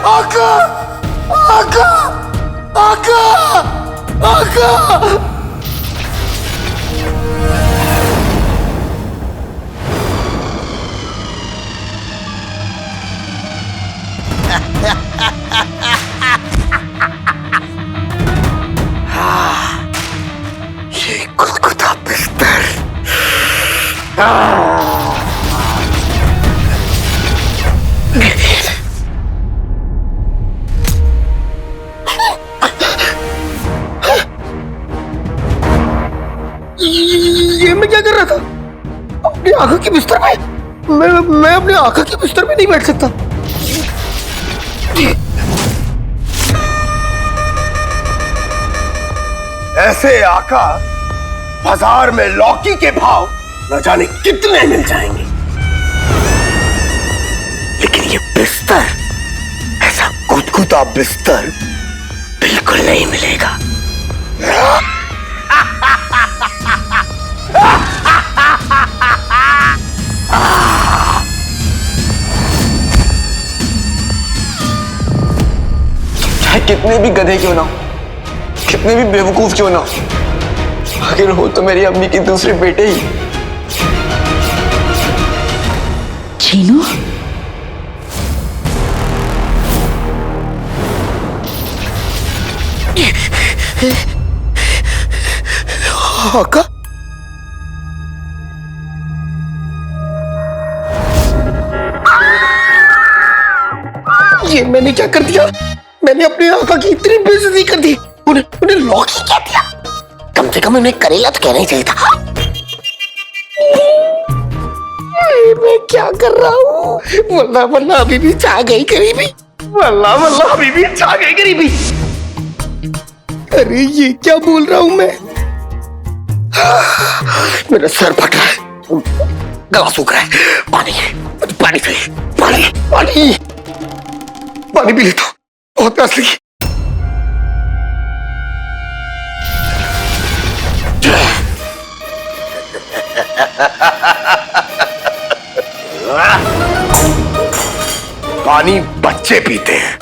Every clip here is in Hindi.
आका, आका, आका, आका। ये गुदगुदा बिस्तर। ये मैं क्या कर रहा था अपनी आंखों की बिस्तर में? मैं अपनी आंखों की बिस्तर में नहीं बैठ सकता। ऐसे आका बाजार में लौकी के भाव न जाने कितने मिल जाएंगे, लेकिन ये बिस्तर, ऐसा गुदगुदा बिस्तर बिल्कुल नहीं मिलेगा। चाहे कितने भी गधे क्यों ना हो, कितने भी बेवकूफ क्यों ना हो, आखिर हो तो मेरी अम्मी के दूसरे बेटे ही। चीनू, आका, ये मैंने क्या कर दिया? मैंने अपनी आका की इतनी बेइज्जती कर दी। उन्हें लौकी क्या दिया? कम से कम उन्हें करेला तो कहना ही चाहिए था। मैं क्या कर रहा हूँ? वल्ला वल्ला अभी भी छा गई गरीबी। वल्ला वल्ला अभी भी छा गई गरीबी। अरे ये क्या बोल रहा हूँ मैं? मेरा सर फट रहा है, गला सूख रहा है। पानी, पानी चाहिए, पानी, पानी, पानी पी लेता हूँ, बहुत प्यास लगी। पानी बच्चे पीते हैं,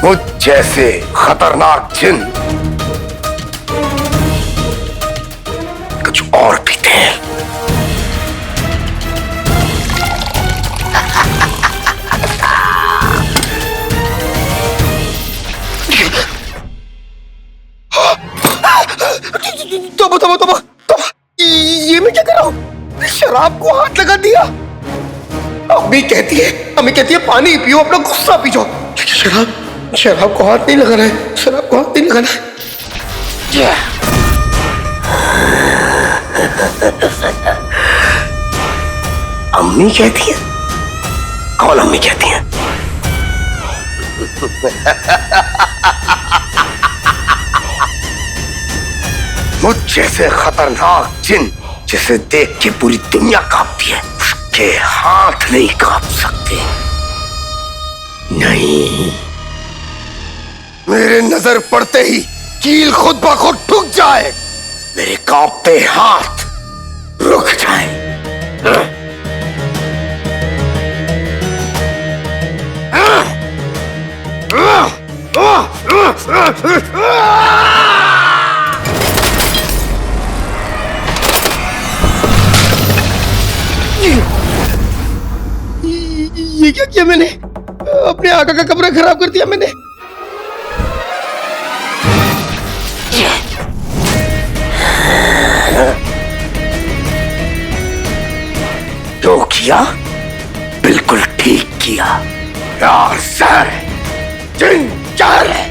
मुझ जैसे खतरनाक जिन कुछ और पीते हैं। तोबा तोबा तोबा तोबा, ये मैं क्या कर रहा हूँ? शराब को हाथ लगा दिया। अम्मी कहती है पानी पियो, अपना गुस्सा पी जाओ। शराब को हाथ नहीं लगाना है, शराब को हाथ नहीं लगाना है। अम्मी कहती है? कौन अम्मी कहती है? मुझ जैसे खतरनाक जिन जिसे देख के पूरी दुनिया कांपती है, उसके हाथ नहीं कांप सकते। नहीं, मेरे नजर पड़ते ही कील खुद ब खुद ठुक जाए, मेरे कांपते हाथ रुक जाए। ये क्या किया मैंने? अपने आका का कमरा खराब कर दिया मैंने। जो किया बिल्कुल ठीक किया। यार सर, जिन चार है।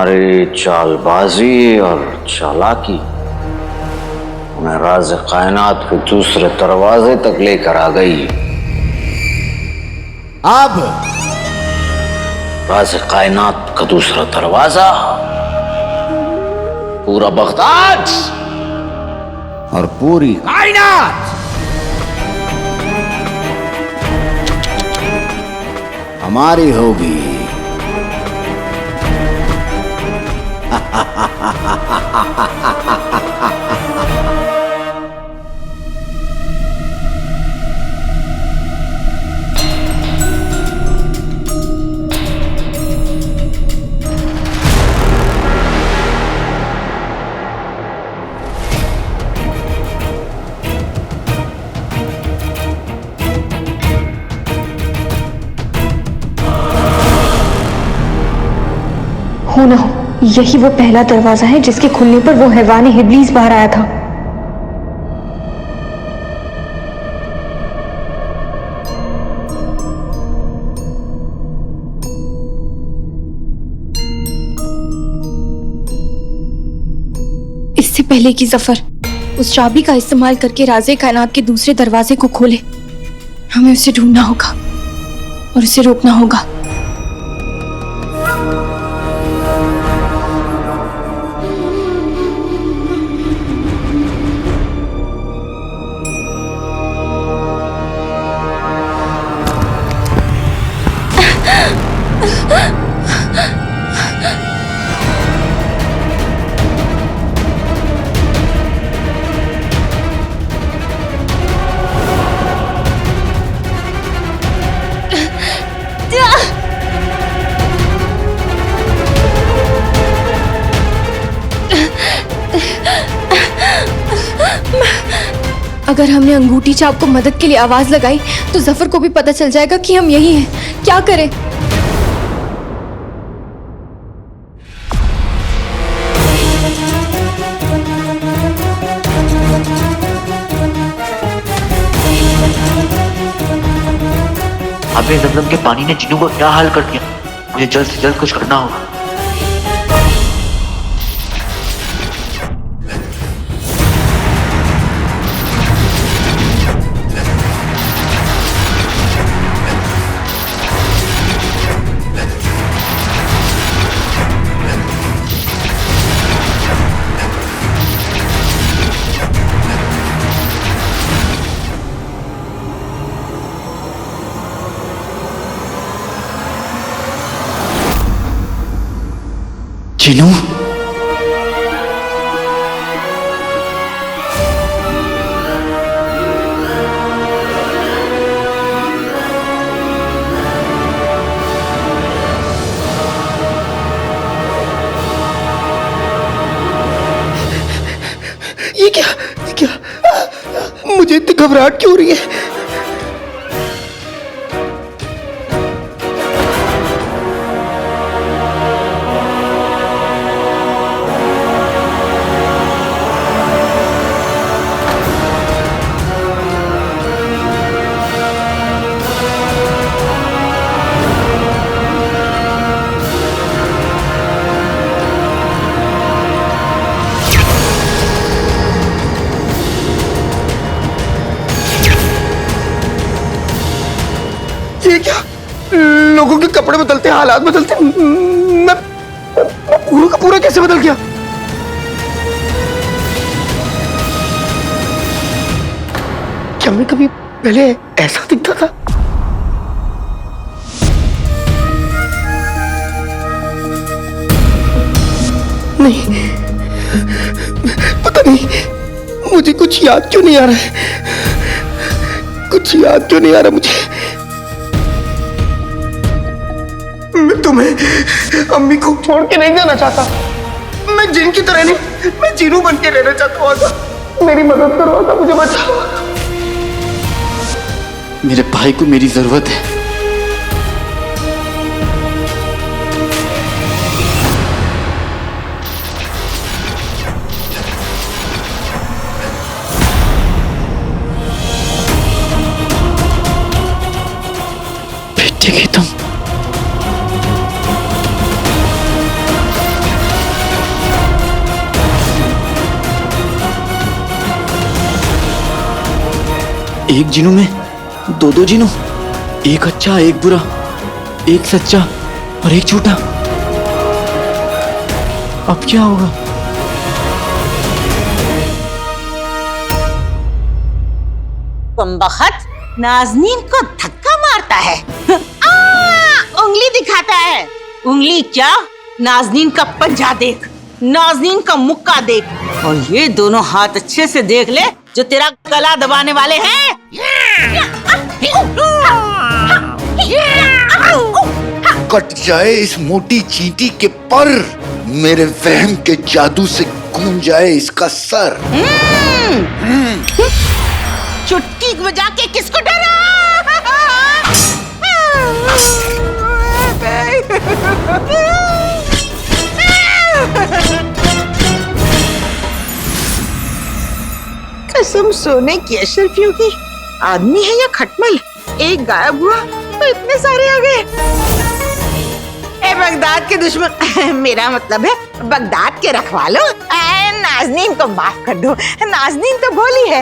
तुम्हारी चालबाजी और चालाकी उन्हें राज कायनात के दूसरे दरवाजे तक लेकर आ गई। अब राज कायनात का दूसरा दरवाजा पूरा बगदाद और पूरी कायनात हमारी होगी। हो ना हो, यही वो पहला दरवाजा है जिसके खुलने पर वो हैवान इब्लीस बाहर आया था। इससे पहले कि जफर उस चाबी का इस्तेमाल करके राज़े कायनात के दूसरे दरवाजे को खोले, हमें उसे ढूंढना होगा और उसे रोकना होगा। अगर हमने अंगूठी चाप को मदद के लिए आवाज लगाई तो जफर को भी पता चल जाएगा कि हम यही हैं। क्या करें? अबे जमजम के पानी ने जिन्नू का क्या हाल कर दिया। मुझे जल्द से जल्द कुछ करना होगा। जिनू, ये क्या मुझे इतनी घबराहट क्यों हो रही है? ये क्या? लोगों के कपड़े बदलते, हालात बदलते, मैं पूरा का पूरा कैसे बदल गया? क्या मैं कभी पहले ऐसा दिखता था? नहीं, पता नहीं मुझे कुछ याद क्यों नहीं आ रहा है। कुछ याद क्यों नहीं आ रहा मुझे। मैं तुम्हें अम्मी को छोड़ के नहीं जाना चाहता। मैं जिन की तरह नहीं, मैं जीनू बन के रहना चाहता हूँ। मेरी मदद करो, आका, मुझे बचाओ। मेरे भाई को मेरी जरूरत है। बेटे की तुम एक जिनू में दो जिनू, एक अच्छा एक बुरा, एक सच्चा और एक झूठा। अब क्या होगा? कमबख्त नाज़नीन को धक्का मारता है। उंगली दिखाता है। उंगली क्या? नाज़नीन का पंजा देख, नाज़नीन का मुक्का देख, और ये दोनों हाथ अच्छे से देख ले जो तेरा गला दबाने वाले हैं। कट जाए इस मोटी चींटी के पर, मेरे वहम के जादू से गूंज जाए इसका सर। चुटकी बजा के किसको डरा? कसम सोने की अशरफियों की, आदमी है या खटमल? एक गायब हुआ तो इतने सारे आ गए। ए बगदाद के दुश्मन, मेरा मतलब है बगदाद के रखवालों, नाज़नीन को माफ कर दो। नाज़नीन तो भोली है?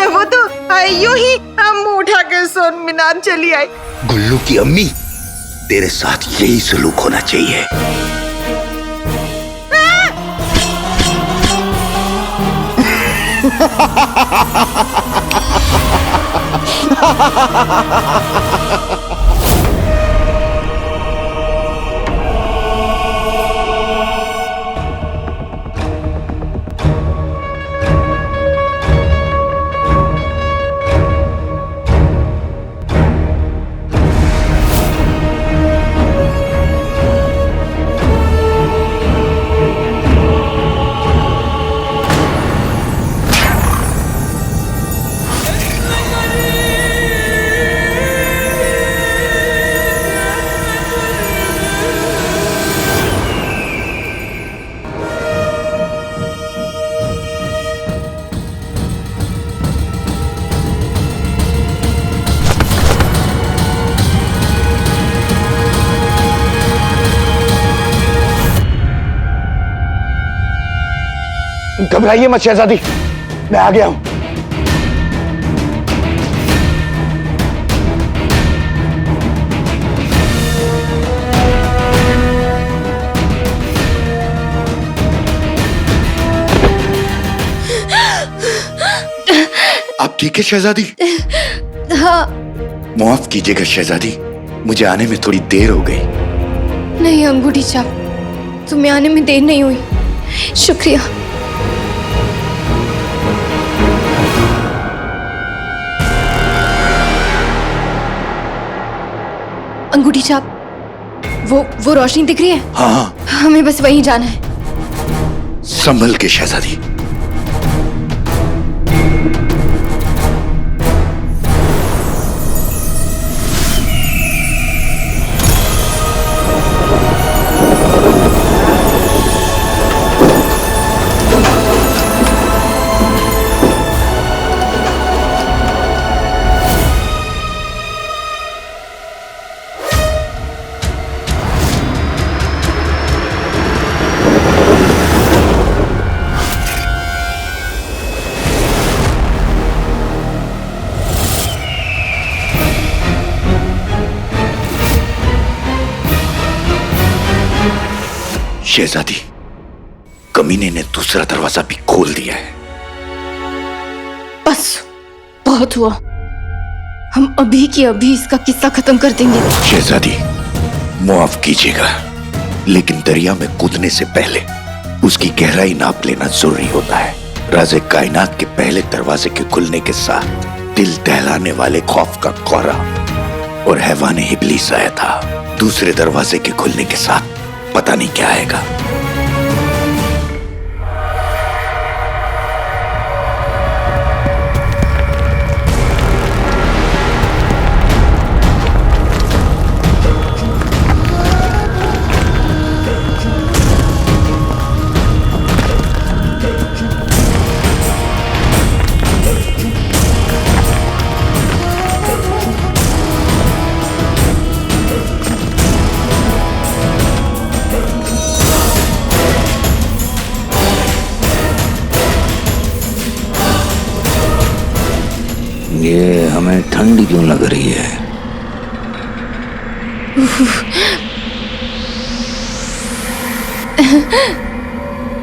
वो तो यूं ही मुंह उठा के सोन मीनार चली आई। गुल्लू की अम्मी, तेरे साथ यही सलूक होना चाहिए। घबराइए मत शहजादी, मैं आ गया हूं। आप ठीक है शहजादी? हाँ। माफ कीजिएगा शहजादी, मुझे आने में थोड़ी देर हो गई। नहीं अंगूठी छाप, तुम्हें आने में देर नहीं हुई, शुक्रिया। अंगूठी छाप, वो रोशनी दिख रही है? हाँ, हमें बस वहीं जाना है। संभल के शहजादी। शहजादी, कमीने ने दूसरा दरवाजा भी खोल दिया है। बस बहुत हुआ, हम अभी की अभी इसका किस्सा खत्म कर देंगे। शहजादी, माफ कीजिएगा, लेकिन दरिया में कूदने से पहले उसकी गहराई नाप लेना जरूरी होता है। राज़े कायनात के पहले दरवाजे के खुलने के साथ दिल दहलाने वाले खौफ का कोहरा और हैवाने इब्लीस आया था। दूसरे दरवाजे के खुलने के साथ पता नहीं क्या आएगा। हमें ठंडी क्यों लग रही है?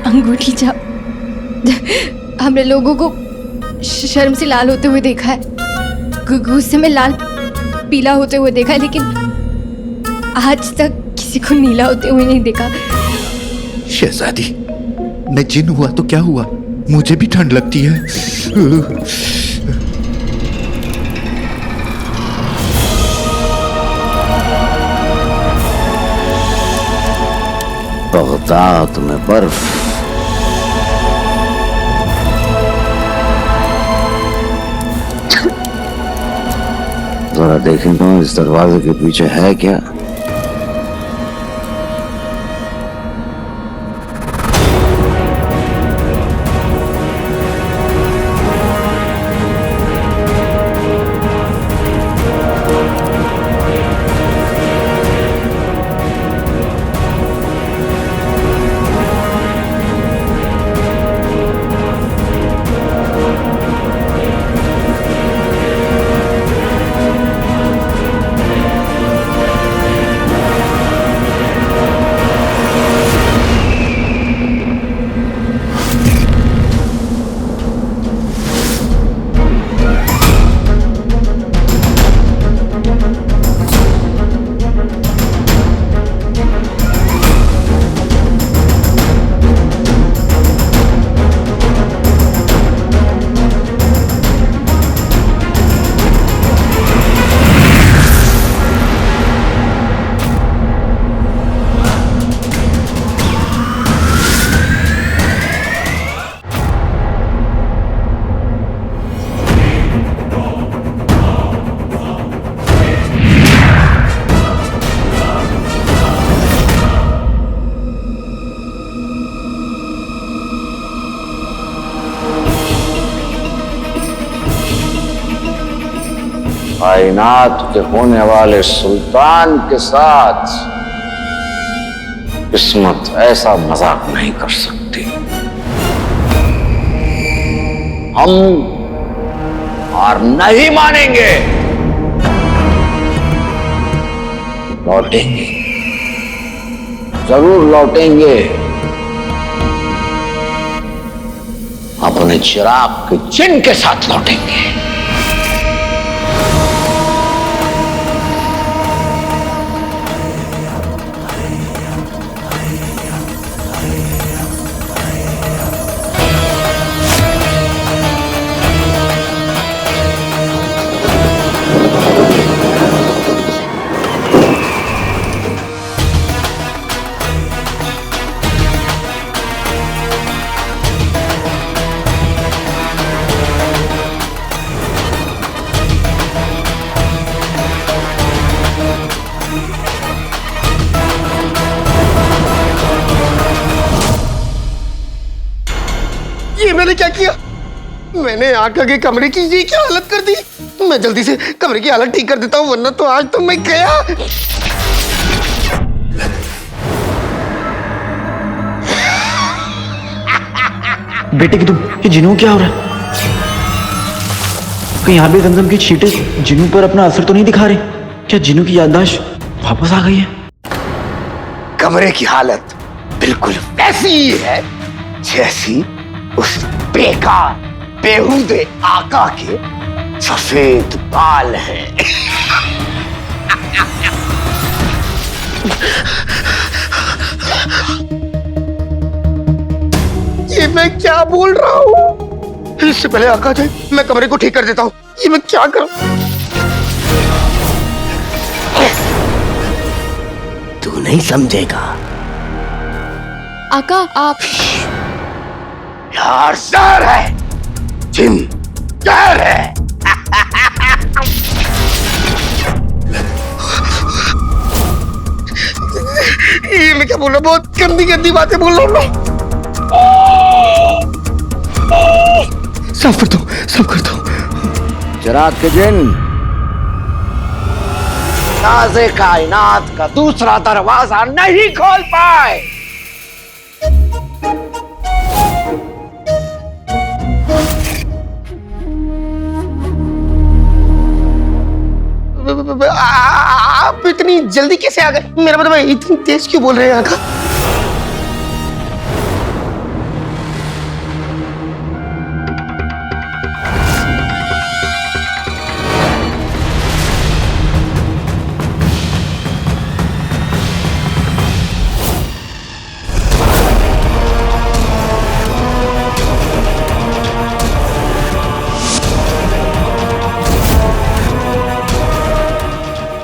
अंगूठी छाप हमने लोगों को शर्म से लाल होते हुए देखा है, गुस्से में लाल पीला होते हुए देखा है, लेकिन आज तक किसी को नीला होते हुए नहीं देखा। शहजादी, मैं जिन हुआ तो क्या हुआ, मुझे भी ठंड लगती है। बगदाद में बर्फ, जरा देखें तो इस दरवाजे के पीछे है क्या? कायनात के होने वाले सुल्तान के साथ किस्मत ऐसा मजाक नहीं कर सकती। हम हार नहीं मानेंगे, लौटेंगे, जरूर लौटेंगे, अपने चिराग के चिन्ह के साथ लौटेंगे। ये मैंने क्या किया? मैंने आका के कमरे की ये क्या हालत कर दी? मैं जल्दी से कमरे की हालत ठीक कर देता हूँ, वरना तो आज तो मैं गया। बेटे की तुम, ये जिनू क्या हो रहा है? कहीं यहाँ भी जमजम की छींटे जिनू पर अपना असर तो नहीं दिखा रहे? क्या जिनू की याददाश्त वापस आ गई है? कमरे की हालत बिल्कुल वैसी ही है जैसी उस बेकार बेहुदे आका के सफेद बाल हैं। ये मैं क्या बोल रहा हूँ? इससे पहले आका जाए मैं कमरे को ठीक कर देता हूँ। ये मैं क्या करूं? तू नहीं समझेगा। आका आप यार जहर है, जिन जहर है। ये मैं क्या बोल रहा हूँ? बहुत गंदी गंदी बातें बोल रहा हूँ मैं। साफ कर दो, साफ कर दो। चिराग के जिन, राज़े कायनात का दूसरा दरवाजा नहीं खोल पाए। आप इतनी जल्दी कैसे आ गए? मेरा मतलब है, इतनी तेज क्यों बोल रहे हैं आका?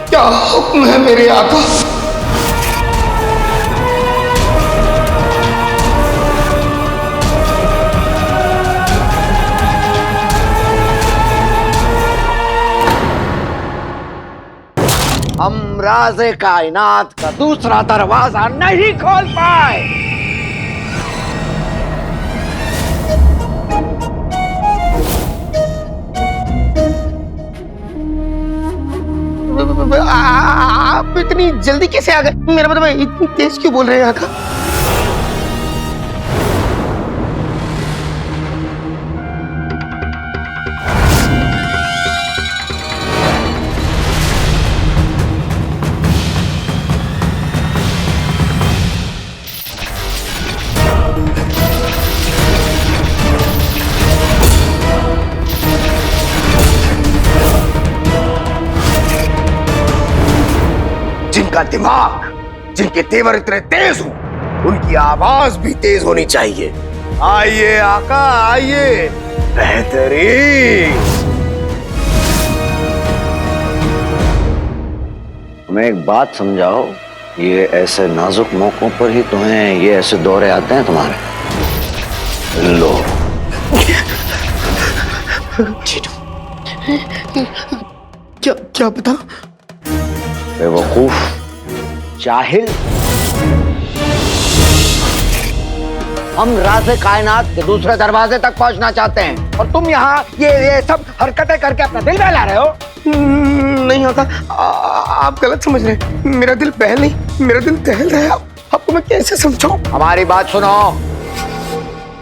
क्या हुक्म है मेरे आका? हम राज़े कायनात का दूसरा दरवाजा नहीं खोल पाए। आप इतनी जल्दी कैसे आ गए? मेरा मतलब है, इतनी तेज क्यों बोल रहे हैं आका? जिनका दिमाग, जिनके तेवर इतने तेज हो, उनकी आवाज भी तेज होनी चाहिए। आइए आका, आइए। बेहतरीन। हमें एक बात समझाओ, ये ऐसे नाजुक मौकों पर ही तुम्हें ये ऐसे दौरे आते हैं तुम्हारे? लो। क्या क्या बता? बेवकूफ, जाहिल। हम राज़े कायनात के दूसरे दरवाजे तक पहुंचना चाहते हैं और तुम यहाँ ये सब हरकतें करके अपना दिल बहला रहे हो। नहीं आका, आप गलत समझ रहे हैं। मेरा दिल बहल नहीं, मेरा दिल दहल रहा है। आपको मैं कैसे समझाऊं? हमारी बात सुनो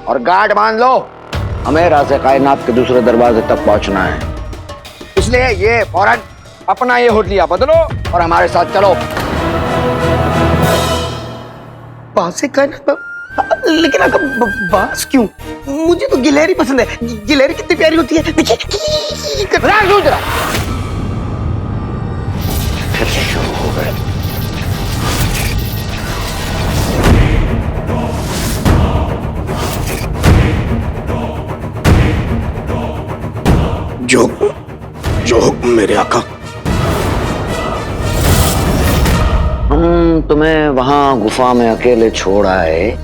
और गार्ड मान लो। हमें राज़े कायनात के दूसरे दरवाजे तक पहुंचना है, इसलिए ये फौरन अपना ये हुलिया बदलो और हमारे साथ चलो। बास कायनात? लेकिन आका, बास क्यों? मुझे तो गिलहरी पसंद है। गिलहरी कितनी प्यारी होती है। देखिए फिर से शुरू हो गए। जो हुक्म मेरे आका। हम तुम्हें वहां गुफा में अकेले छोड़ आए,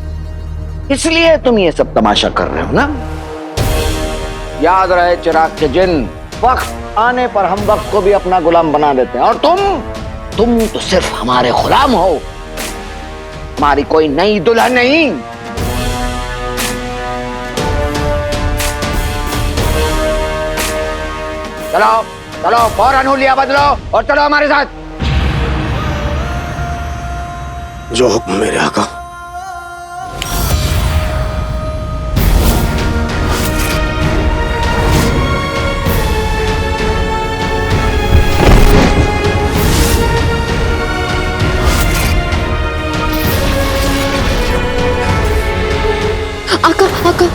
इसलिए तुम ये सब तमाशा कर रहे हो ना? याद रहे चिराग के जिन, वक्त आने पर हम वक्त को भी अपना गुलाम बना देते हैं और तुम तो सिर्फ हमारे गुलाम हो, हमारी कोई नई दुल्हन नहीं। चलो चलो, फौरन हुलिया बदलो और चलो हमारे साथ। जो हुक्म मेरे आका। आका,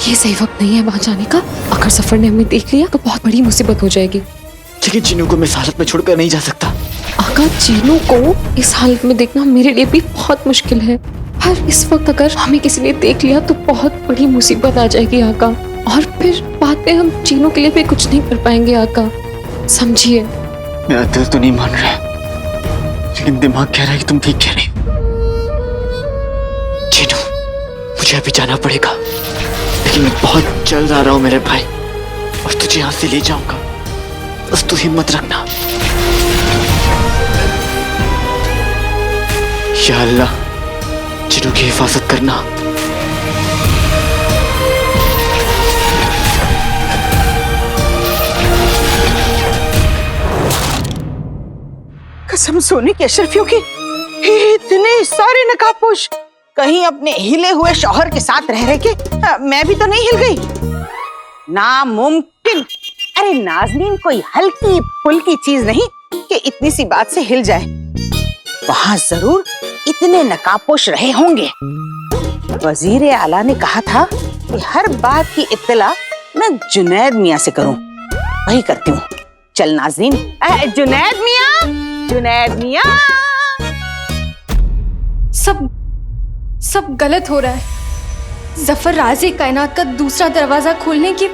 ये सही वक्त नहीं है वहां जाने का। अगर सफर ने हमें देख लिया तो बहुत बड़ी मुसीबत हो जाएगी। लेकिन चीनू को मैं इस हालत में छोड़कर नहीं जा सकता। आका, चीनू को इस हालत में देखना मेरे लिए भी बहुत मुश्किल है। पर इस वक्त अगर हमें किसी ने देख लिया तो बहुत बड़ी मुसीबत आ जाएगी आका, और फिर बाद में हम चीनू के लिए भी कुछ नहीं कर पाएंगे आका, समझिए। मेरा दिल तो नहीं मान रहा, लेकिन दिमाग कह रहा है कि तुम ठीक कह रही हो। चीनू, मुझे अभी जाना पड़ेगा, लेकिन मैं बहुत जल्द आ रहा हूँ मेरे भाई, और तुझे यहाँ से ले जाऊंगा। बस तू हिम्मत रखना। या अल्लाह, चीनू की हिफाजत करना। कसम सोने की अशरफियों की, इतने सारे नकाबपोश कहीं अपने हिले हुए शौहर के साथ रह के मैं भी तो नहीं हिल गई। नामुमकिन। अरे नाज़नीन कोई हल्की फुल्की चीज नहीं, कि इतनी सी बात से हिल जाए। वहां जरूर इतने नकाबपोश रहे होंगे। वजीर आला ने कहा था कि हर बात की इत्तला मैं जुनैद मियाँ से करूं। वही करती हूँ। चल नाज़रीन, जुनैद मियाँ, जुनैद मियाँ। सब गलत हो रहा है। जफर राज़े कायनात का दूसरा दरवाजा खोलने के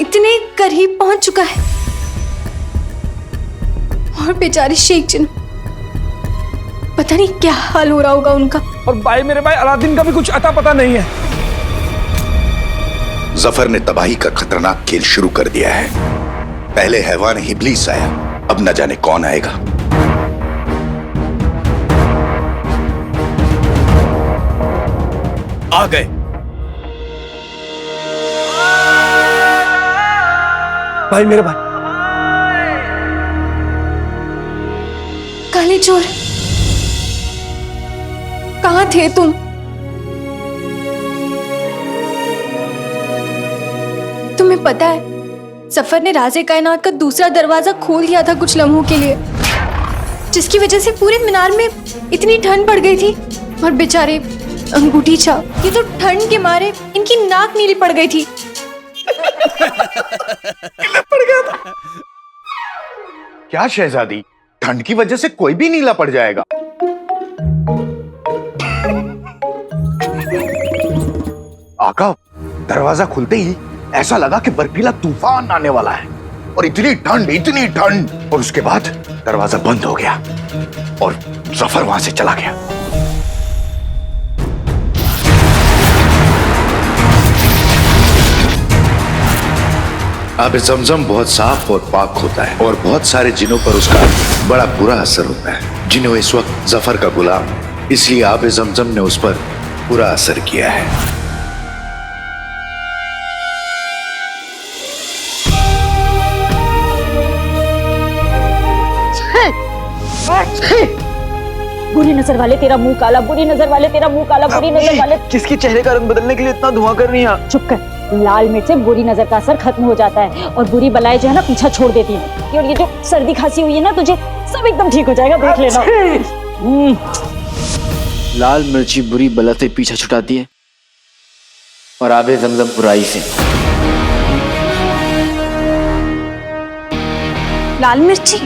इतने करीब पहुंच चुका है और बेचारे शेख जिन, पता नहीं क्या हाल हो रहा होगा उनका। और भाई मेरे भाई अलादीन का भी कुछ अता पता नहीं है। जफर ने तबाही का खतरनाक खेल शुरू कर दिया है। पहले हैवान इब्लीस आया, अब न जाने कौन आएगा। आ गए। भाई मेरे भाई, काले चोर, कहाँ थे तुम? तुम्हें पता है सफर ने राज़े कायनात का दूसरा दरवाजा खोल दिया था कुछ लम्हों के लिए, जिसकी वजह से पूरे मीनार में इतनी ठंड पड़ गई थी। और बेचारे अंगूठी छाप, ये तो ठंड के मारे इनकी नाक नीली पड़ गई थी। पड़ गया था। क्या शहजादी, ठंड की वजह से कोई भी नीला पड़ जाएगा? आका, दरवाजा खुलते ही ऐसा लगा कि बर्फीला तूफान आने वाला है। और इतनी ठंड, और उसके बाद दरवाजा बंद हो गया और जफर वहां से चला गया। आब ज़मज़म बहुत साफ और पाक होता है और बहुत सारे जिनों पर उसका बड़ा बुरा असर होता है, जिन्हों इस वक्त जफर का गुलाम, इसलिए आब ज़मज़म ने उस पर बुरा असर किया है। बुरी नजर वाले तेरा मुंह काला, बुरी नजर वाले तेरा मुंह काला, बुरी नजर वाले। किसके चेहरे का रंग बदलने के लिए इतना धुआं कर रही हैं? चुप कर। लाल मिर्च से बुरी नजर का असर खत्म हो जाता है और बुरी बलाएं जो है ना पीछा छोड़ देती है। और ये जो सर्दी खांसी हुई है ना तुझे, सब एकदम ठीक हो जाएगा, देख लेना। लाल मिर्ची बुरी बला से पीछा छुटाती है और आबे ज़मज़म बुराई से। लाल मिर्ची,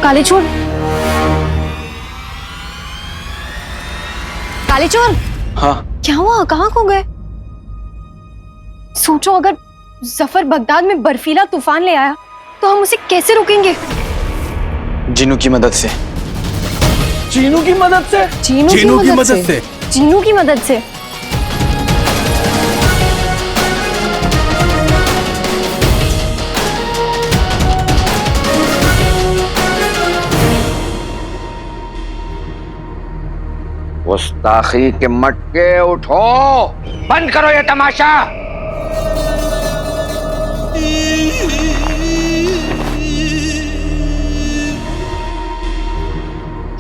काले चोर, काले चोर। हाँ, क्या हुआ? कहाँ खो गए? सोचो अगर जफर बगदाद में बर्फीला तूफान ले आया तो हम उसे कैसे रोकेंगे? जिनों की मदद से। चीनू की मदद से? चीनू की मदद से? चीनू की मदद से। गुस्ताखी के मटके उठो, बंद करो ये तमाशा।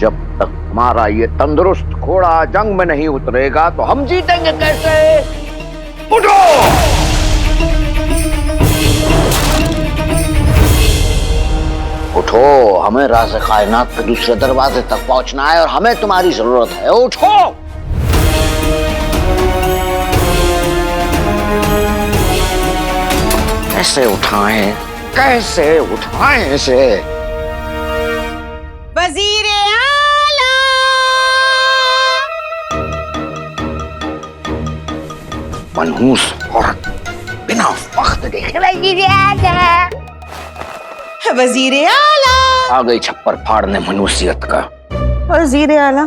जब तक हमारा ये तंदुरुस्त घोड़ा जंग में नहीं उतरेगा तो हम जीतेंगे कैसे? उठो! उठो, हमें राज़े कायनात के दूसरे दरवाजे तक पहुंचना है और हमें तुम्हारी जरूरत है। उठो! कैसे उठाएं? कैसे उठाएं इसे? वजीर आला, मनहूस औरत बिना वक्त देखे वजीर आला, वजीर आला। आ गई छप्पर फाड़ने मनुष्यत का। वजीर आला,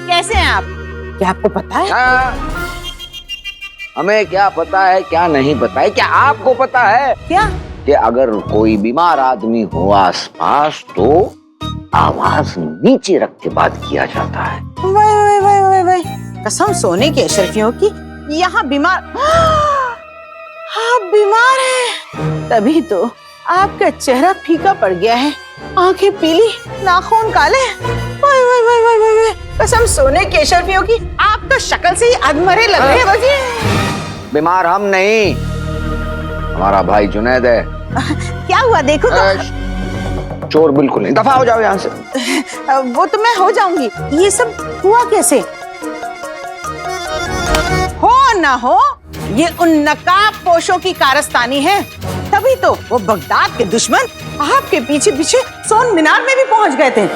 कैसे हैं आप? क्या आपको पता है? हाँ, हमें क्या पता है क्या नहीं पता है? क्या आपको पता है क्या? कि अगर कोई बीमार आदमी हो आसपास तो आवाज नीचे रख के बात किया जाता है। वाह, कसम सोने की अशरफियों की, यहाँ बीमार, आप बीमार हैं। तभी तो आपका चेहरा फीका पड़ गया है, आंखें पीली, नाखून काले। वाह, कसम सोने की अशरफियों की, आप तो शक्ल से ही अधमरे लग रहे हैं वजीर। बीमार हम नहीं, हमारा भाई जुनैद है। क्या हुआ देखो तो। चोर बिल्कुल नहीं, दफा हो जाओ यहाँ से। वो तो मैं हो जाऊंगी, ये सब हुआ कैसे? हो ना हो, ये उन नकाब पोशों की कारस्तानी है। तभी तो वो बगदाद के दुश्मन आपके पीछे पीछे सोन मीनार में भी पहुंच गए थे।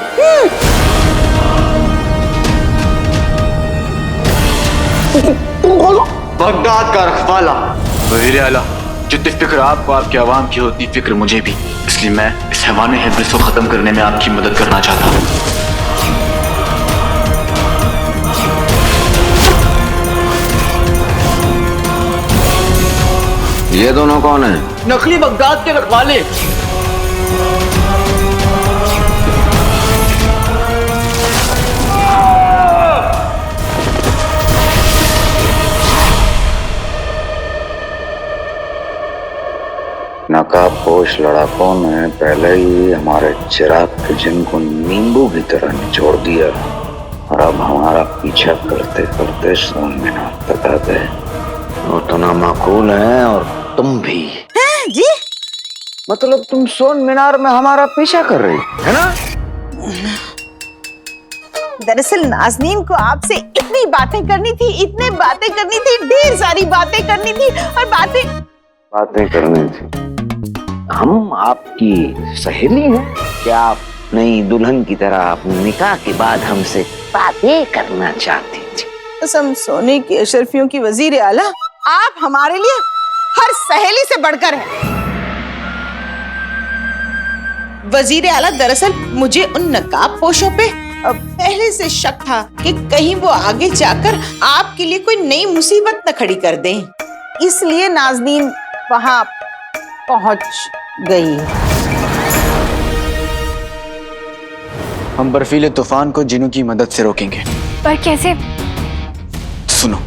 बगदाद का रखवाला वज़ीर आला, जितनी फिक्र आपको आपके आवाम की होती फिक्र मुझे भी, इसलिए मैं इस हैवाने हिब्लिस को खत्म करने में आपकी मदद करना चाहता हूँ। ये दोनों कौन है? नकली बगदाद के रखवाले। नकाबपोश लड़ाकों ने पहले ही हमारे चिराग के जिन को नींबू की तरह निचोड़ दिया और अब हमारा पीछा करते करते सोन मीनार तक आ गए। वो तो ना माकूल है और तुम भी। जी मतलब तुम सोन मीनार में हमारा पीछा कर रही है ना? दरअसल नाज़नीन को आपसे इतनी बातें करनी थी, इतने बातें करनी थी, ढेर सारी बातें करनी थी और बातें करनी थी। हम आपकी सहेली हैं क्या? आप नई दुल्हन की तरह अपने निकाह के बाद हमसे बातें करना चाहती थी? कसम सोने की अशरफियों की वजीर आला, आप हमारे लिए हर सहेली से बढ़कर हैं। वजीर आला, दरअसल मुझे उन नकाब पोशों पे पहले से शक था कि कहीं वो आगे जाकर आपके लिए कोई नई मुसीबत न खड़ी कर दें, इसलिए नाज़नीन वहां पहुंच गई। हम बर्फीले तूफान को जिनों की मदद से रोकेंगे। पर कैसे? सुनो,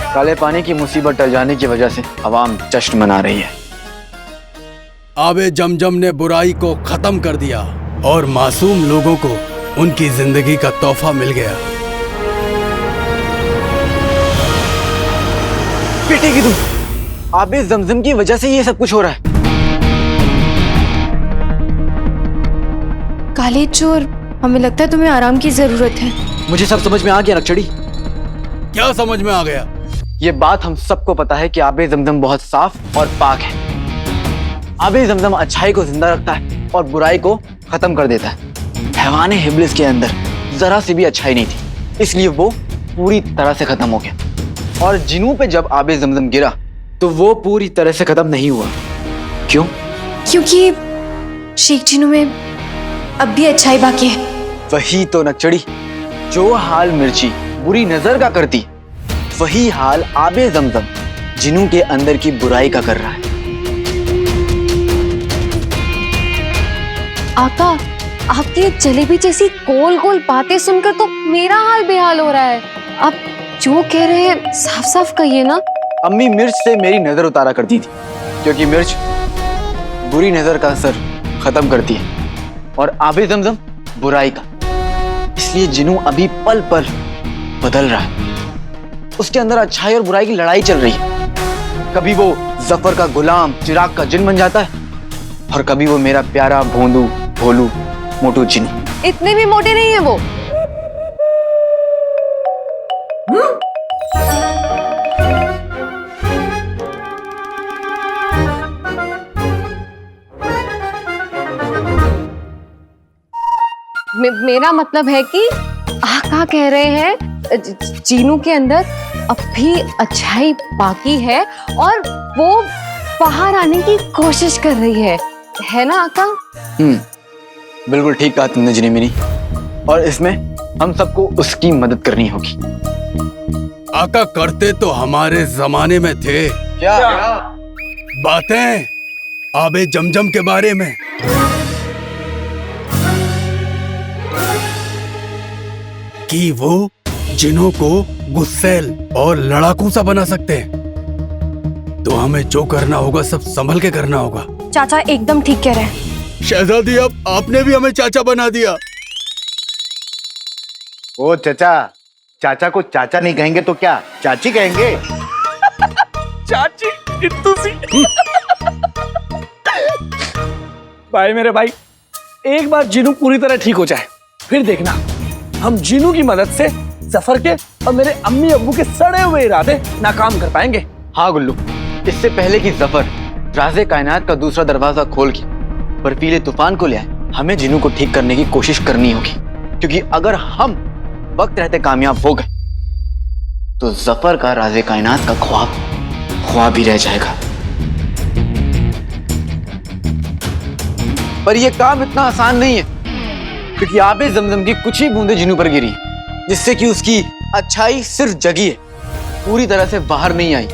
काले पानी की मुसीबत टल जाने की वजह से अवाम जश्न मना रही है। आबे जमजम ने बुराई को खत्म कर दिया और मासूम लोगों को उनकी जिंदगी का तोहफा मिल गया। पिटेगी तू। आबे जमजम की वजह से ये सब कुछ हो रहा है। काले चोर, हमें लगता है तुम्हें आराम की जरूरत है। मुझे सब समझ में आ गया नक्चड़ी। क्या समझ में आ गया? ये बात हम सबको पता है कि आबे जमजम बहुत साफ और पाक है। आबे जमजम अच्छाई को जिंदा रखता है और बुराई को खत्म कर देता है। हैवाने हिब्लिस के अंदर जरा सी भी अच्छाई नहीं थी, इसलिए वो पूरी तरह से खत्म हो गया। और जिनों पे जब आबे जमजम गिरा तो वो पूरी तरह से खत्म नहीं हुआ। क्यों? क्योंकि शेख जिनों में अब भी अच्छाई बाकी है। वही तो नक्चड़ी, जो हाल मिर्ची बुरी नजर का करती, वही हाल आबे जमजम जिनों के अंदर की बुराई का कर रहा है। आका, आपकी ये जलेबी जैसी गोल गोल बातें सुनकर तो मेरा हाल बेहाल हो रहा है। आप जो कह रहे हैं साफ साफ कहिए ना। अम्मी मिर्च से मेरी नजर उतारा करती थी, क्योंकि मिर्च बुरी नजर का असर खत्म करती है और आबे जमजम बुराई का। इसलिए जिनू अभी पल पल बदल रहा है। उसके अंदर अच्छाई और बुराई की लड़ाई चल रही है। कभी वो जफर का गुलाम चिराग का जिन बन जाता है और कभी वो मेरा प्यारा भोंदू भोलू मोटू जिन। इतने भी मोटे नहीं है वो। मेरा मतलब है कि आका कह रहे हैं चीनू के अंदर अब भी अच्छाई बाकी है और वो बाहर आने की कोशिश कर रही है ना आका? बिल्कुल ठीक कहा तुमने जिनी मिनी। और इसमें हम सबको उसकी मदद करनी होगी। आका करते तो हमारे जमाने में थे क्या? बातें आबे जमजम के बारे में। कि वो जिन्हों को गुस्सैल और लड़ाकू सा बना सकते हैं। तो हमें जो करना होगा सब संभल के करना होगा। चाचा एकदम ठीक कह रहे हैं। शहजादी, अब आपने भी हमें चाचा बना दिया। ओ चाचा, चाचा को चाचा नहीं कहेंगे तो क्या चाची कहेंगे? चाची कित्तू सी। भाई मेरे भाई, एक बार जिनू पूरी तरह ठीक हो जाए फिर देखना हम जिनू की मदद से जफर के और मेरे अम्मी अब्बू के सड़े हुए इरादे नाकाम कर पाएंगे। हाँ गुल्लू, इससे पहले कि जफर राज़े कायनात का दूसरा दरवाजा खोल के बर्फीले तूफान को ले आए, हमें जिनू को ठीक करने की कोशिश करनी होगी। क्योंकि अगर हम वक्त रहते कामयाब हो गए तो जफर का राज़े कायनात का ख्वाब ही रह जाएगा। पर यह काम इतना आसान नहीं है, क्योंकि आबे जमजम की कुछ ही बूंदें जिनू पर गिरी, जिससे कि उसकी अच्छाई सिर्फ जगी है, पूरी तरह से बाहर नहीं आई।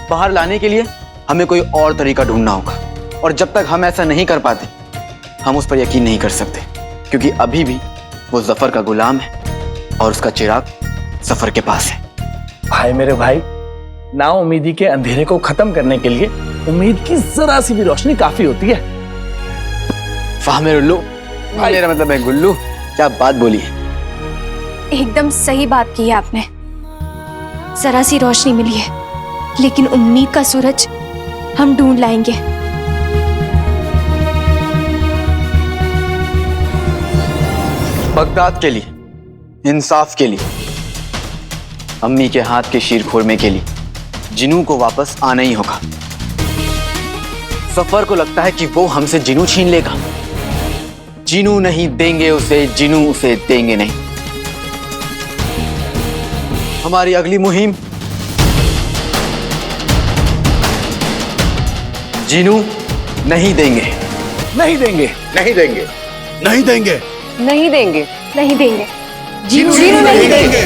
बाहर लाने के लिए हमें कोई और तरीका ढूंढना होगा, और जब तक हम ऐसा नहीं कर पाते हम उस पर यकीन नहीं कर सकते, क्योंकि अभी भी वो जफर का गुलाम है और उसका चिराग जफर के पास है। भाई मेरे भाई, नाउम्मीदी के अंधेरे को खत्म करने के लिए उम्मीद की जरा सी भी रोशनी काफी होती है। वाह मेरे उल्लू, मेरा मतलब है गुल्लू, क्या बात बोली है। एकदम सही बात की है आपने। जरा सी रोशनी मिली है, लेकिन उम्मीद का सूरज हम ढूंढ लाएंगे। बगदाद के लिए, इंसाफ के लिए, अम्मी के हाथ के शीर खुरमे के लिए जिनू को वापस आना ही होगा। जफर को लगता है कि वो हमसे जिनू छीन लेगा। जिनू नहीं देंगे उसे, जिनू उसे देंगे नहीं। हमारी अगली मुहिम जिनू नहीं देंगे, नहीं देंगे, नहीं देंगे, नहीं देंगे, नहीं देंगे, नहीं देंगे, जिनू नहीं देंगे।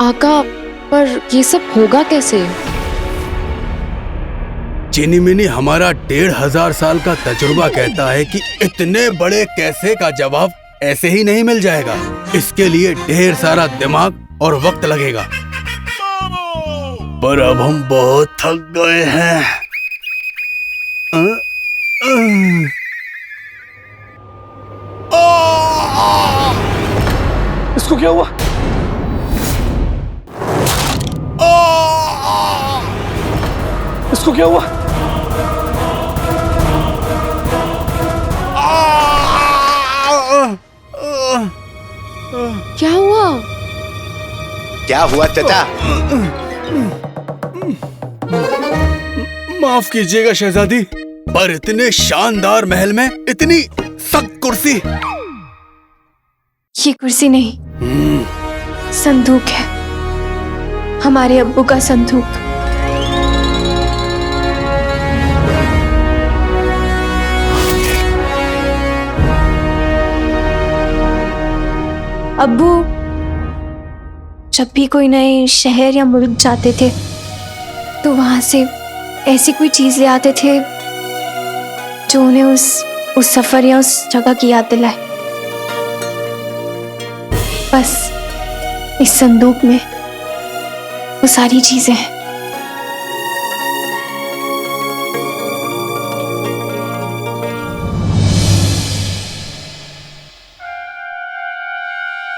आका, पर ये सब होगा कैसे? चीनी मिनी, हमारा 1500 साल का तजुर्बा कहता है कि इतने बड़े कैसे का जवाब ऐसे ही नहीं मिल जाएगा। इसके लिए ढेर सारा दिमाग और वक्त लगेगा। पर अब हम बहुत थक गए हैं। इसको क्या हुआ? इसको क्या हुआ? क्या हुआ? क्या हुआ चाचा? माफ कीजिएगा शहजादी, पर इतने शानदार महल में इतनी सख्त कुर्सी। ये कुर्सी नहीं, संदूक है, हमारे अब्बू का संदूक। अब्बू जब भी कोई नए शहर या मुल्क जाते थे तो वहां से ऐसी कोई चीज ले आते थे जो उन्हें उस सफर या उस जगह की याद दिलाए। बस इस संदूक में वो सारी चीजें हैं।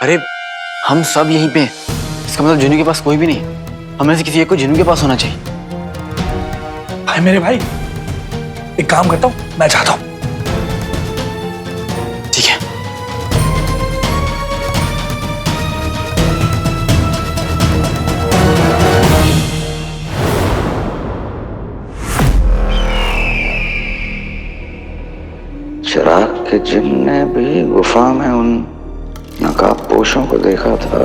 अरे हम सब यहीं पे हैं। इसका मतलब जिनू के पास कोई भी नहीं। हमें से किसी एक को जिनू के पास होना चाहिए। भाई मेरे भाई, एक काम करता हूँ, मैं जाता हूँ। ठीक है। चिराग के जिन ने भी गुफा में उन नकाबपोशों को देखा था।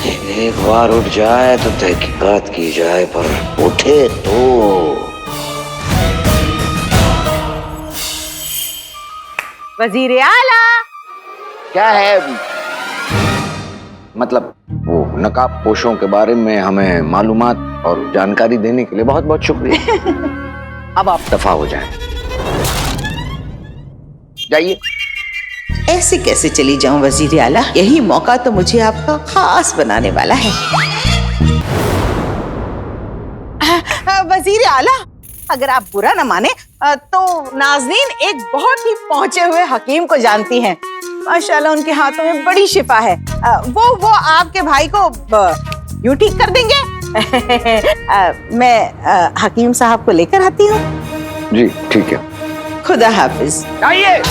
ये एक बार उठ जाए तो तहकीकात की जाए, पर उठे तो वजीर आला। क्या है? मतलब वो नकाब पोशों के बारे में हमें मालूमात और जानकारी देने के लिए बहुत बहुत शुक्रिया। अब आप दफा हो जाएं। जाइए। ऐसे कैसे चली जाऊं वजीर आला? यही मौका तो मुझे आपका खास बनाने वाला है। वजीर आला, अगर आप बुरा न माने तो नाज़नीन एक बहुत ही पहुंचे हुए हकीम को जानती हैं। माशाल्लाह उनके हाथों में बड़ी शिफा है। वो आपके भाई को यूं ठीक कर देंगे। मैं हकीम साहब को लेकर आती हूँ। जी ठीक है। खुदा हाफिज। आइए।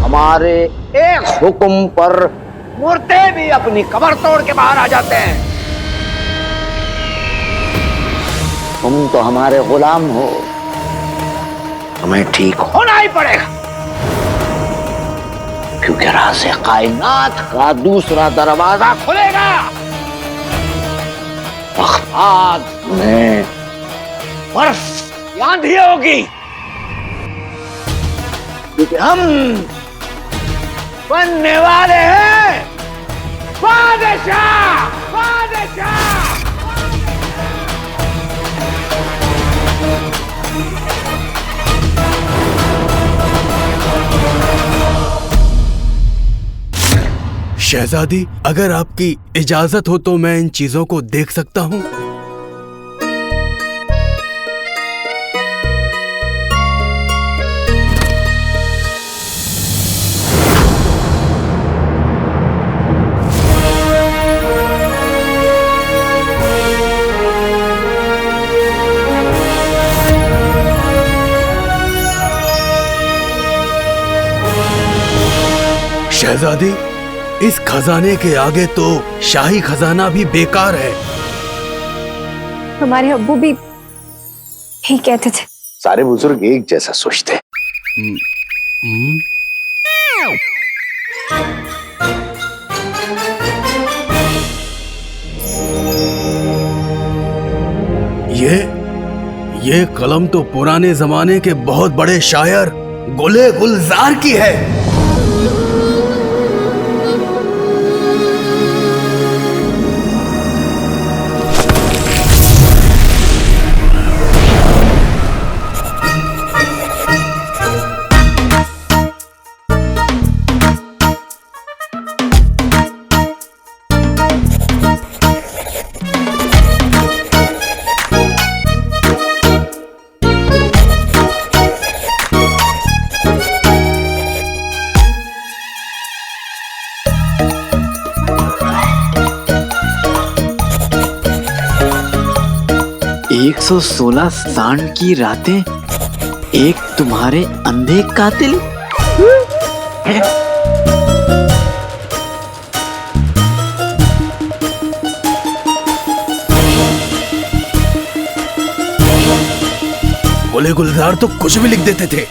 हमारे एक हुक्म पर मुर्दे भी अपनी कब्र तोड़ के बाहर आ जाते हैं। तुम तो हमारे गुलाम हो, हमें ठीक होना ही पड़ेगा, क्योंकि राज़े कायनात का दूसरा दरवाजा खुलेगा। बगदाद में बर्फ की आंधी होगी, क्योंकि हम बनने वाले हैं बादशाह। बादशाह। शहजादी, अगर आपकी इजाजत हो तो मैं इन चीजों को देख सकता हूँ? शहजादी, इस खजाने के आगे तो शाही खजाना भी बेकार है। हमारे अब्बू भी यही कहते थे। सारे बुजुर्ग एक जैसा सोचते हैं। ये कलम तो पुराने जमाने के बहुत बड़े शायर गुले गुलजार की है। एक 116 सांड की रातें, एक तुम्हारे अंधे कातिल। गुले गुलजार तो कुछ भी लिख देते थे।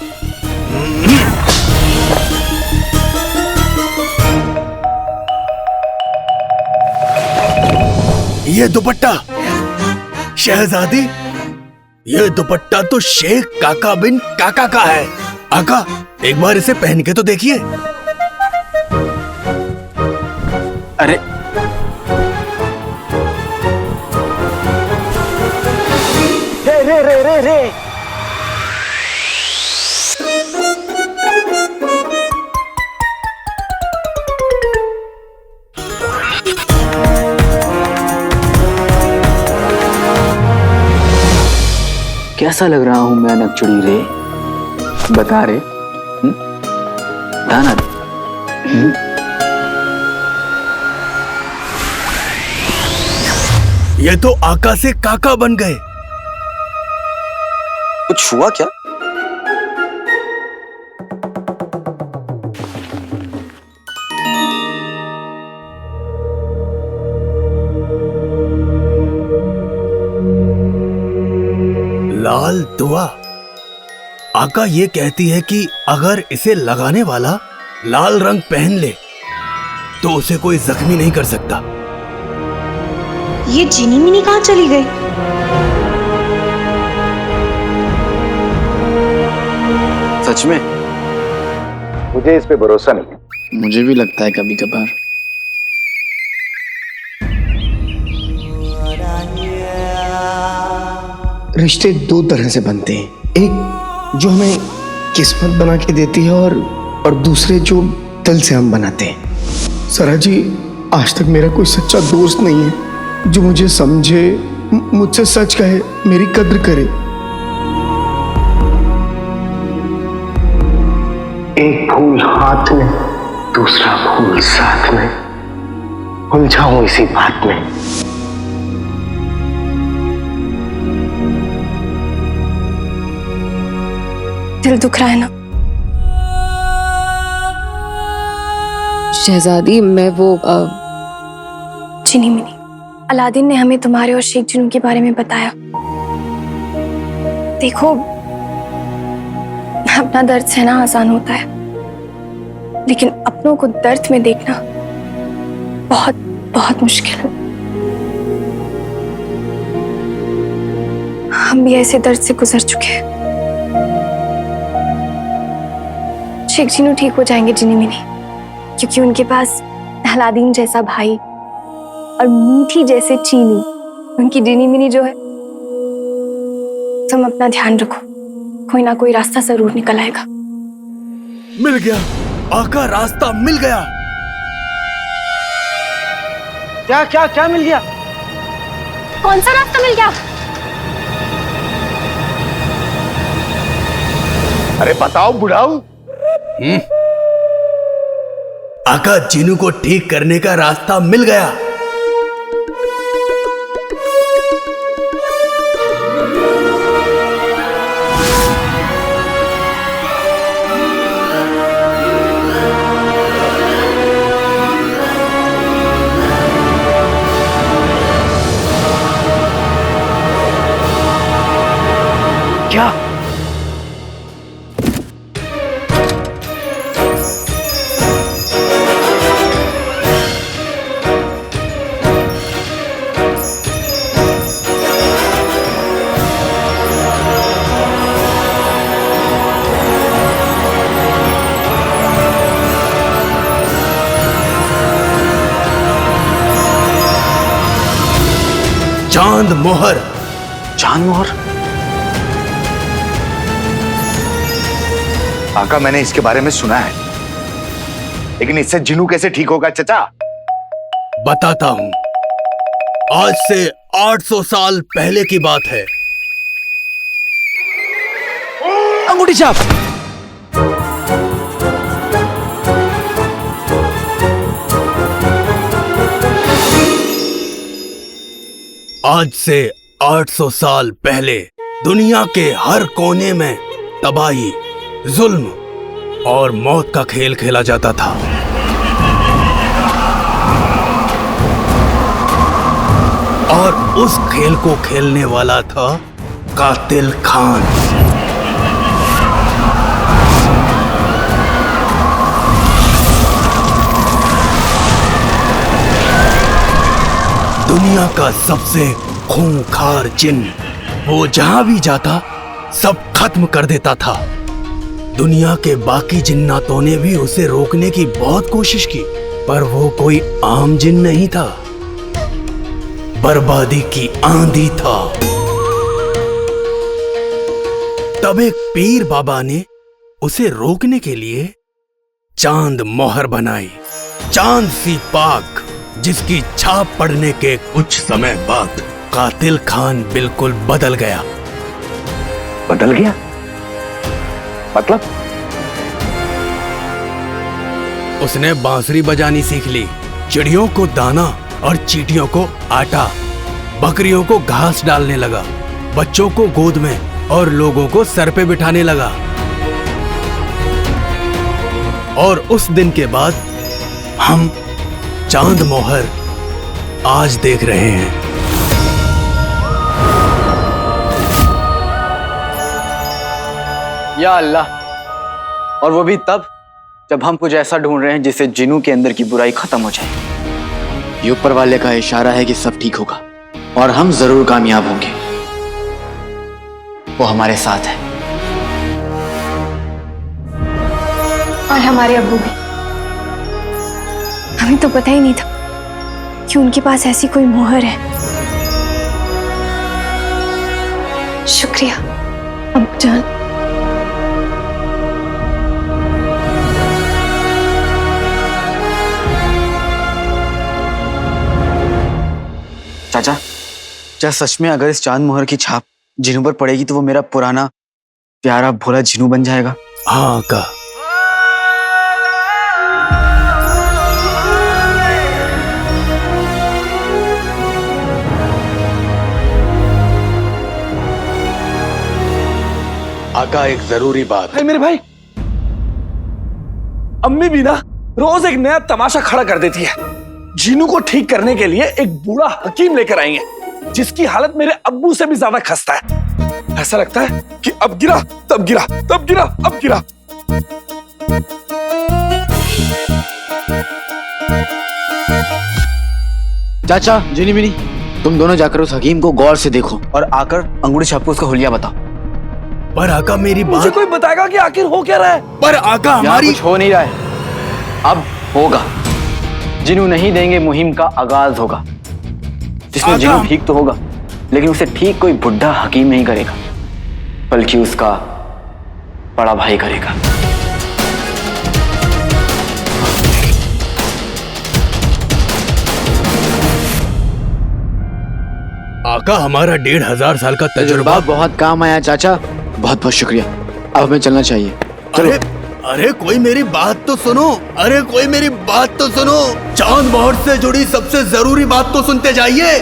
ये दुपट्टा शहजादी, ये दुपट्टा तो शेख काका बिन काका का है। आका, एक बार इसे पहन के तो देखिए। अरे रे रे रे रे रे। कैसा लग रहा हूं मैं नकचुड़ी रे? बता रे। दाना दे। ये तो आका से काका बन गए। कुछ हुआ क्या? दुआ। आका ये कहती है कि अगर इसे लगाने वाला लाल रंग पहन ले तो उसे कोई जख्मी नहीं कर सकता। ये जिनी मिनी कहाँ चली गई? सच में मुझे इस पे भरोसा नहीं। मुझे भी लगता है कभी कभार। रिश्ते दो तरह से बनते हैं, एक जो हमें किस्मत बना के देती है और दूसरे जो दिल से हम बनाते हैं। सरा जी, आज तक मेरा कोई सच्चा दोस्त नहीं है जो मुझे समझे, मुझसे सच कहे, मेरी कद्र करे। एक फूल हाथ में, दूसरा फूल साथ में, उलझाऊं इसी बात में। दिल दुख रहा है ना? शहजादी, मैं वो चिनी मिनी, अलादीन ने हमें तुम्हारे और शेख जिनू के बारे में बताया। देखो, अपना दर्द सहना आसान होता है, लेकिन अपनों को दर्द में देखना बहुत बहुत मुश्किल है। हम भी ऐसे दर्द से गुजर चुके हैं। शेख जिनू ठीक हो जाएंगे जिनी मिनी, क्योंकि उनके पास अलादीन जैसा भाई और मीठी जैसे चीनी, उनकी जिनी मिनी जो है। तुम अपना ध्यान रखो, कोई ना कोई रास्ता जरूर निकल आएगा। मिल गया आका, रास्ता मिल गया। क्या क्या क्या मिल गया? कौन सा रास्ता मिल गया? अरे बताओ बुढ़ाऊ। आका, जिनू को ठीक करने का रास्ता मिल गया। क्या? चांद मोहर। चांद मोहर? आका, मैंने इसके बारे में सुना है, लेकिन इससे जिनू कैसे ठीक होगा चचा? बताता हूं। आज से 800 साल पहले की बात है। अंगूठी छाप। आज से 800 साल पहले दुनिया के हर कोने में तबाही, जुल्म और मौत का खेल खेला जाता था। और उस खेल को खेलने वाला था कातिल खान। दुनिया का सबसे खूंखार जिन। वो जहां भी जाता सब खत्म कर देता था। दुनिया के बाकी जिन्नातों ने भी उसे रोकने की बहुत कोशिश की, पर वो कोई आम जिन नहीं था, बर्बादी की आंधी था। तब एक पीर बाबा ने उसे रोकने के लिए चांद मोहर बनाई। चांद सी पाक, जिसकी छाप पड़ने के कुछ समय बाद कातिल खान बिल्कुल बदल गया। बदल गया? मतलब? उसने बांसुरी बजानी सीख ली, चिड़ियों को दाना और चींटियों को आटा, बकरियों को घास डालने लगा, बच्चों को गोद में और लोगों को सर पे बिठाने लगा। और उस दिन के बाद हम चांद मोहर आज देख रहे हैं। या अल्लाह, और वो भी तब जब हम कुछ ऐसा ढूंढ रहे हैं जिससे जिन्नू के अंदर की बुराई खत्म हो जाए। ये ऊपर वाले का इशारा है कि सब ठीक होगा और हम जरूर कामयाब होंगे। वो हमारे साथ है। और हमारे अब्बू भी। हमें तो पता ही नहीं था कि उनके पास ऐसी कोई मोहर है। शुक्रिया अब्बू जान। चाचा, क्या सच में अगर इस चांद मोहर की छाप जिन्नू पर पड़ेगी तो वो मेरा पुराना प्यारा भोला जिन्नू बन जाएगा? हाँ का। आका, एक जरूरी बात है। मेरे भाई, अम्मी भी ना रोज एक नया तमाशा खड़ा कर देती है। जिन्नू को ठीक करने के लिए एक बूढ़ा हकीम लेकर आई है, जिसकी हालत मेरे अब्बू से भी ज्यादा खस्ता है। ऐसा लगता है कि अब गिरा तब गिरा, तब गिरा अब गिरा। चाचा, जिनी मिनी, तुम दोनों जाकर उस हकीम को गौर से देखो और आकर अंगूठी छापकर उसका हुलिया बताओ। पर आका मेरी मुझे बात। कोई बताएगा कि आखिर हो क्या रहा है? पर आका यहाँ हमारी। कुछ हो नहीं रहा है, अब होगा। जिन्नू नहीं देंगे, मुहिम का आगाज होगा, जिसमें जिन्नू ठीक तो होगा, लेकिन उसे ठीक कोई बुढ़ा हकीम नहीं करेगा, बल्कि उसका बड़ा भाई करेगा। आका, हमारा 1500 साल का तजुर्बा बहुत काम आया चाचा, बहुत बहुत शुक्रिया। अब हमें चलना चाहिए। अरे अरे, कोई मेरी बात तो सुनो। अरे कोई मेरी बात तो सुनो। चांद मोहर से जुड़ी सबसे जरूरी बात तो सुनते जाइए।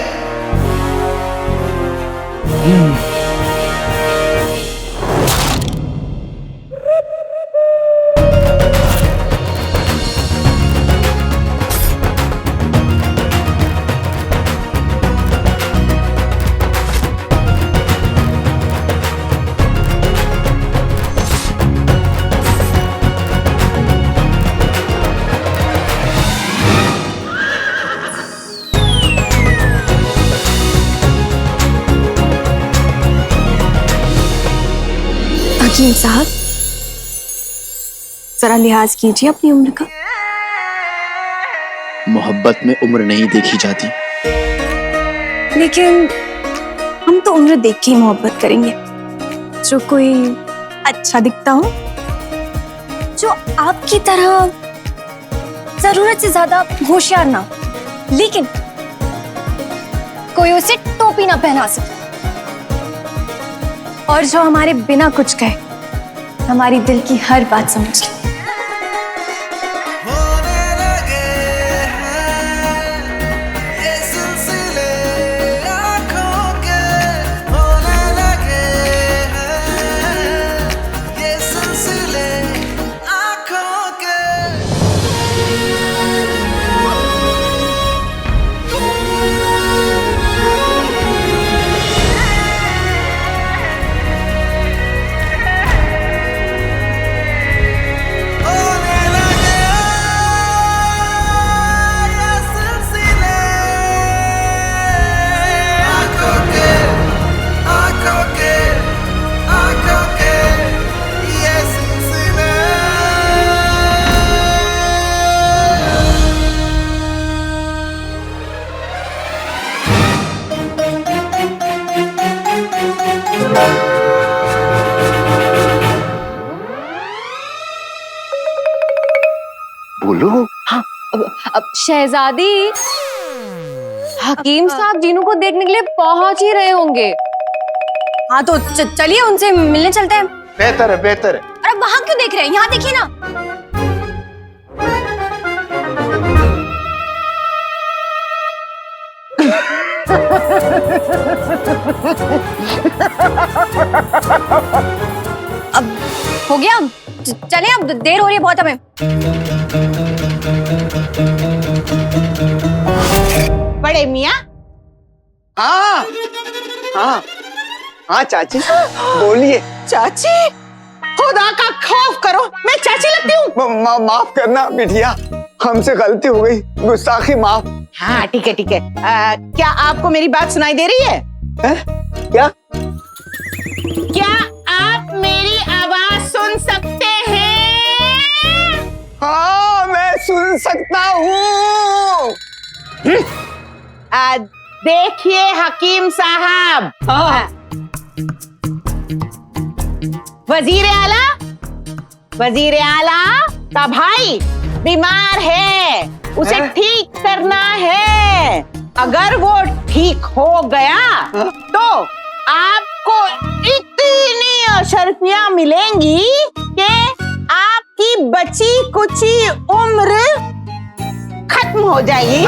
हकीम साहब, जरा लिहाज कीजिए अपनी उम्र का। मोहब्बत में उम्र नहीं देखी जाती। लेकिन हम तो उम्र देख के ही मोहब्बत करेंगे। जो कोई अच्छा दिखता हो, जो आपकी तरह जरूरत से ज्यादा होशियार ना हो, लेकिन कोई उसे टोपी ना पहना सके, और जो हमारे बिना कुछ कहे हमारी दिल की हर बात समझ ले। बोलो। हाँ, अब शहजादी, हकीम साहब जिन्नू को देखने के लिए पहुंच ही रहे होंगे। हाँ तो चलिए उनसे मिलने चलते हैं। बेहतर है, बेहतर है। अरे वहां क्यों देख रहे हैं, यहाँ देखिए ना। अब हो गया, चले, अब देर हो रही है बहुत हमें। बड़े मियाँ। हाँ हाँ हाँ चाची, बोलिए। चाची, खुदा का खौफ करो, मैं चाची लगती हूँ। माफ करना बिटिया, हमसे गलती हो गई, गुस्ताखी माफ। हाँ ठीक है ठीक है। क्या आपको मेरी बात सुनाई दे रही है? क्या? क्या आप मेरी आवाज सुन सकते हैं? हाँ मैं सुन सकता हूँ। देखिए हकीम साहब, वजीर आला का भाई बीमार है, उसे ठीक करना है। अगर वो ठीक हो गया तो आपको इतनी अशर्फियां मिलेंगी कि आपकी बची कुची उम्र खत्म हो जाएगी।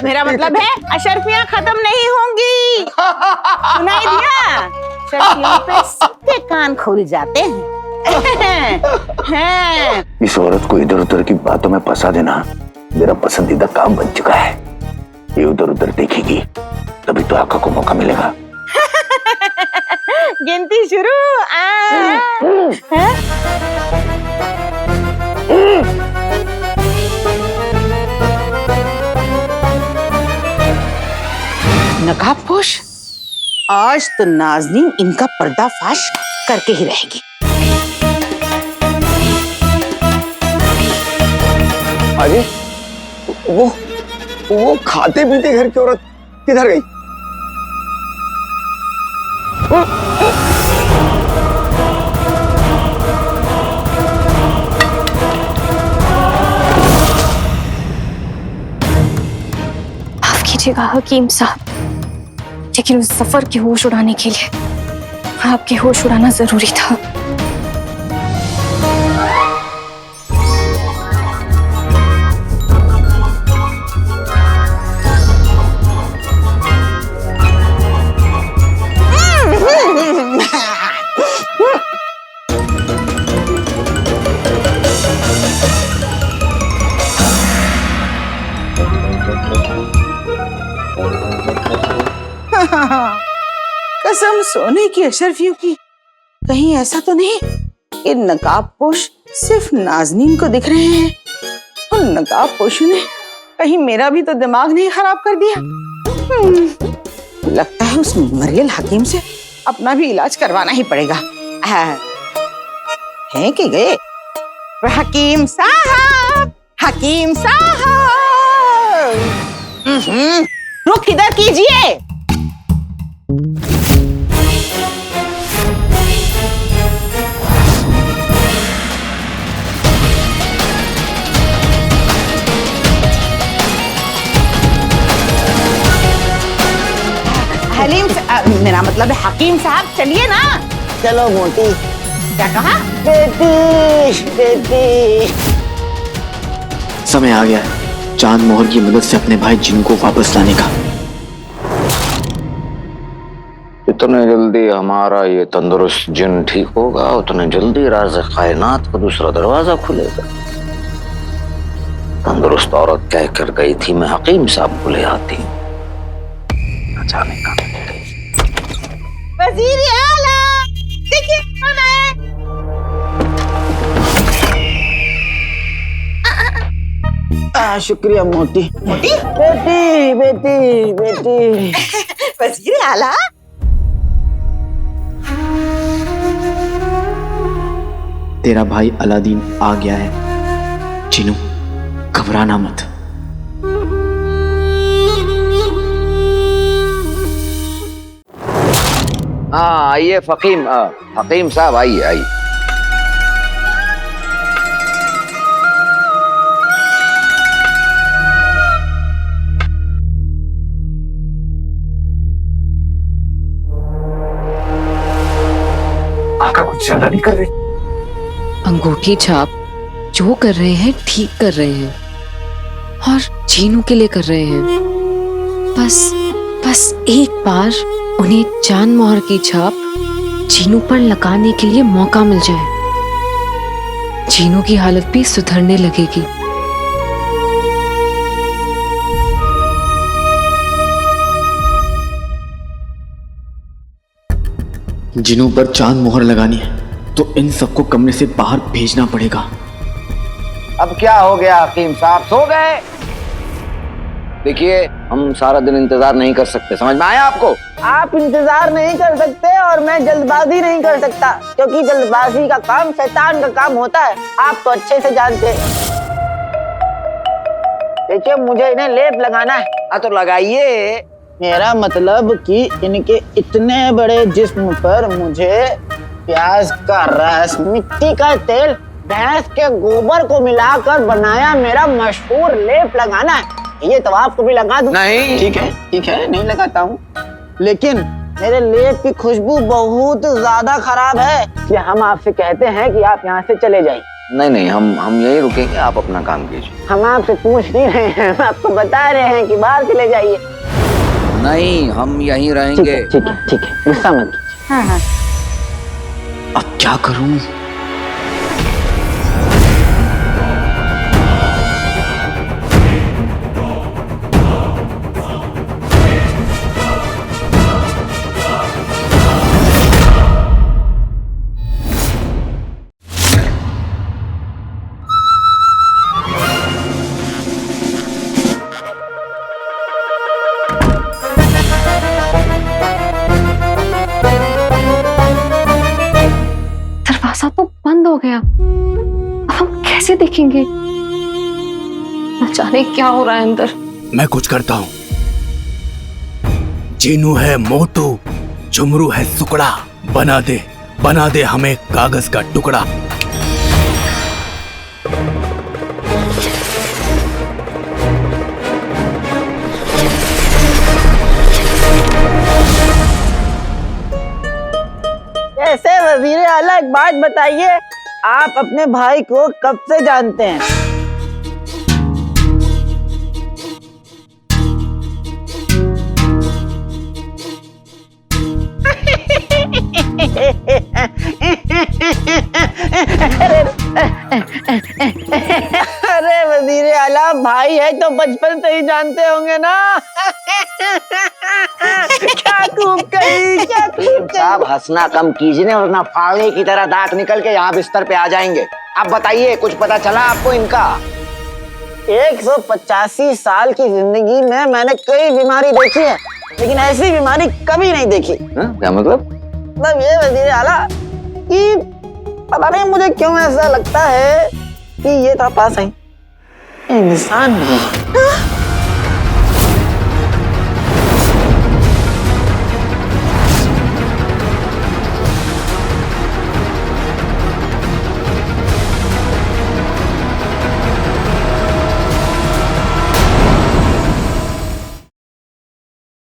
मेरा मतलब है अशर्फियां खत्म नहीं होंगी। सुनाई दिया? अशर्फियों पे सबके कान खुल जाते हैं। इस औरत को इधर उधर की बातों में फंसा देना मेरा पसंदीदा काम बन चुका है। ये उधर उधर देखेगी तभी तो आका को मौका मिलेगा। गिनती शुरू। नकाबपोश, आज तो नाज़नीन इनका पर्दाफाश करके ही रहेगी। अरे वो खाते पीते घर की औरत किधर गई? माफ कीजिएगा हकीम साहब, लेकिन उस सफर के होश उड़ाने के लिए आपके होश उड़ाना जरूरी था। कसम सोने की अशरफियों की, कहीं ऐसा तो नहीं कि नकाबपोश सिर्फ नाज़नीन को दिख रहे हैं और नकाबपोश ने कहीं मेरा भी तो दिमाग नहीं खराब कर दिया। लगता है उस मरियल हकीम से अपना भी इलाज करवाना ही पड़ेगा। हैं कि गए? हकीम साहब, हकीम साहब, रुक इधर कीजिए। मेरा मतलब है हकीम साहब, चलिए ना। चलो मोटी। क्या कहा? बेटी। समय आ गया है चांद मोहर की मदद से अपने भाई जिन को वापस लाने का। जितने जल्दी हमारा ये तंदुरुस्त जिन ठीक होगा उतने जल्दी राज़ कायनात का दूसरा दरवाजा खुलेगा। तंदुरुस्त औरत कहकर गई थी मैं हकीम साहब को ले आती। जाने का वज़ीर आला, देखिए कौन आया। शुक्रिया मोटी। मोटी? बेटी। वज़ीर आला, तेरा भाई अलादीन आ गया है। चिनू घबराना मत। हाँ आइए हकीम साहब, आइए। आका कुछ ज्यादा नहीं कर रहे? अंगूठी छाप जो कर रहे हैं ठीक कर रहे हैं और चीनू के लिए कर रहे हैं। बस एक बार उन्हें चांद मोहर की छाप चीनू पर लगाने के लिए मौका मिल जाए, चीनू की हालत भी सुधरने लगेगी। जिनू पर चांद मोहर लगानी है तो इन सबको कमरे से बाहर भेजना पड़ेगा। अब क्या हो गया हकीम साहब, सो गए? देखिए हम सारा दिन इंतजार नहीं कर सकते, समझ में आया आपको? आप इंतजार नहीं कर सकते और मैं जल्दबाजी नहीं कर सकता, क्योंकि जल्दबाजी का काम शैतान का काम होता है, आप तो अच्छे से जानते हैं। देखिए मुझे इन्हें लेप लगाना है। तो लगाइए। मेरा मतलब कि इनके इतने बड़े जिस्म पर मुझे प्याज का रस, मिट्टी का तेल, भैंस के गोबर को मिलाकर बनाया मेरा मशहूर लेप लगाना है। ये तो आपको भी लगा दूं। नहीं। ठीक है नहीं लगाता हूँ, लेकिन मेरे लेप की खुशबू बहुत ज्यादा खराब है, इसलिए हम आपसे कहते हैं कि आप यहाँ से चले जाइए। नहीं हम यही रुकेंगे, आप अपना काम कीजिए। हम आपसे पूछ नहीं रहे हैं, हम आपको बता रहे हैं कि बाहर चले जाइए। नहीं हम यहीं रहेंगे। ठीक है गुस्सा मत कीजिए। हाँ। अब क्या करूं? दरवाजा तो बंद हो गया, अब हम कैसे देखेंगे? न जाने क्या हो रहा है अंदर। मैं कुछ करता हूं। जीनू है मोटू, झुमरू है सुकड़ा, बना दे हमें कागज का टुकड़ा। ऐसे वजीर आला एक बात बताइए, आप अपने भाई को कब से जानते हैं? अरे वजीर आला, भाई है तो बचपन से ही जानते होंगे ना। क्या खूब कही, क्या खूब कही। साहब हंसना कम कीजिए वरना फावड़े की तरह दांत निकल के यहाँ बिस्तर पे आ जाएंगे। आप बताइए कुछ पता चला आपको इनका? 185 साल की जिंदगी में मैंने कई बीमारी देखी है, लेकिन ऐसी बीमारी कभी नहीं देखी। क्या मतलब? मतलब ये वजीर आला कि पता नहीं मुझे क्यों ऐसा लगता है कि ये तो पास है इंसान नहीं।